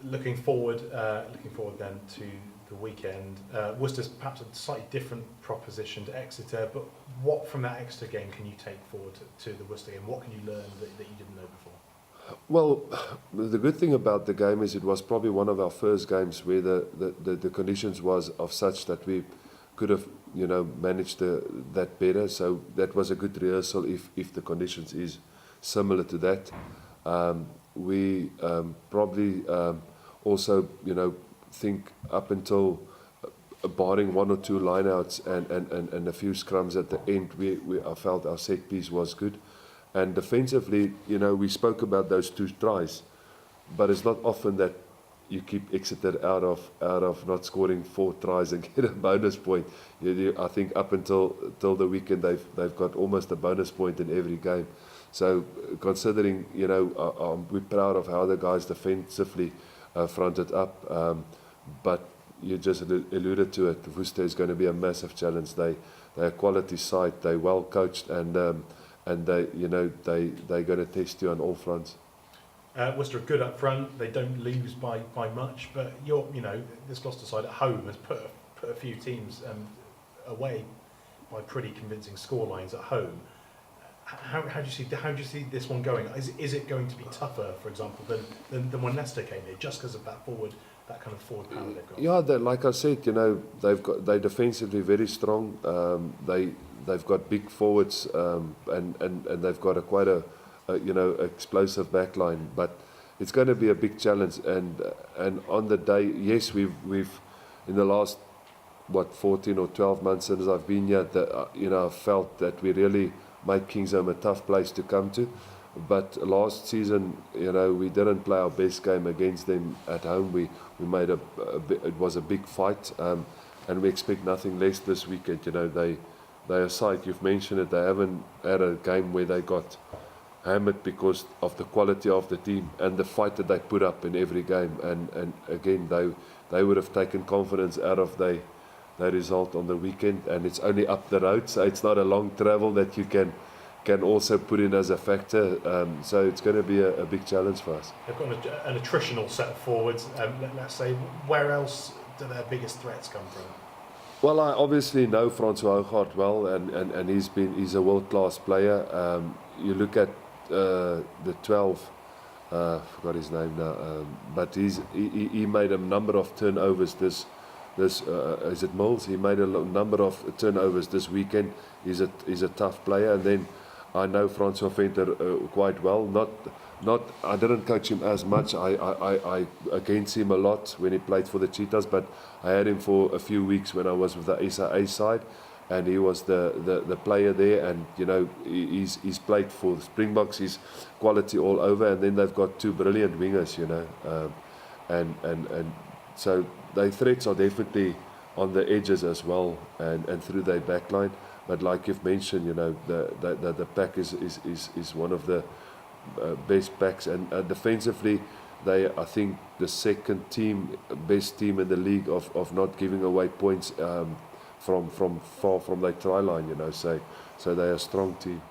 looking forward then to the weekend. Worcester's perhaps a slightly different proposition to Exeter, but what from that Exeter game can you take forward to the Worcester game? What can you learn that you didn't know before? Well, the good thing about the game is it was probably one of our first games where the conditions was of such that we could have, managed that better. So that was a good rehearsal if the conditions is similar to that. We probably also, think up until barring one or two lineouts and a few scrums at the end, I felt our set piece was good. And defensively, we spoke about those 2 tries, but it's not often that you keep Exeter out of not scoring 4 tries and get a bonus point. I think up until the weekend they've got almost a bonus point in every game. So considering, we're proud of how the guys defensively fronted up, but you just alluded to it. Worcester is going to be a massive challenge. They're a quality side. They're well coached, and they're going to test you on all fronts. Worcester are good up front. They don't lose by much, but this Gloucester side at home has put a few teams away by pretty convincing scorelines at home. How do you see this one going? Is it going to be tougher, for example, than when Leicester came here, just because of that kind of forward power they've got? Yeah, like I said, they're defensively very strong. They've got big forwards, and they've got quite a explosive backline. But it's going to be a big challenge. And on the day, yes, we've in the last 14 or 12 months since I've been here, I felt that we really made Kingsholm a tough place to come to. But last season, we didn't play our best game against them at home. We made it was a big fight, and we expect nothing less this weekend. They're a side, you've mentioned it, they haven't had a game where they got hammered because of the quality of the team and the fight that they put up in every game. And again, they would have taken confidence out of their result on the weekend, and it's only up the road, so it's not a long travel that you can also put in as a factor. So it's going to be a big challenge for us. They've got an attritional set of forwards. Let's say, where else do their biggest threats come from? Well, I obviously know Francois Hougaard well, and he's a world-class player. You look at the 12, I forgot his name now, but he made a number of turnovers this is it Mills? He made a number of turnovers this weekend. He's a tough player. And then I know Francois Venter quite well. Not I didn't coach him as much. I against him a lot when he played for the Cheetahs, but I had him for a few weeks when I was with the SAA side, and he was the player there. And he's played for the Springboks. He's quality all over. And then they've got 2 brilliant wingers, and so their threats are definitely on the edges as well, and through their backline. But like you've mentioned, the pack is one of the best packs, and defensively, they, I think, the second best team in the league of not giving away points from far from their try line. So they're a strong team.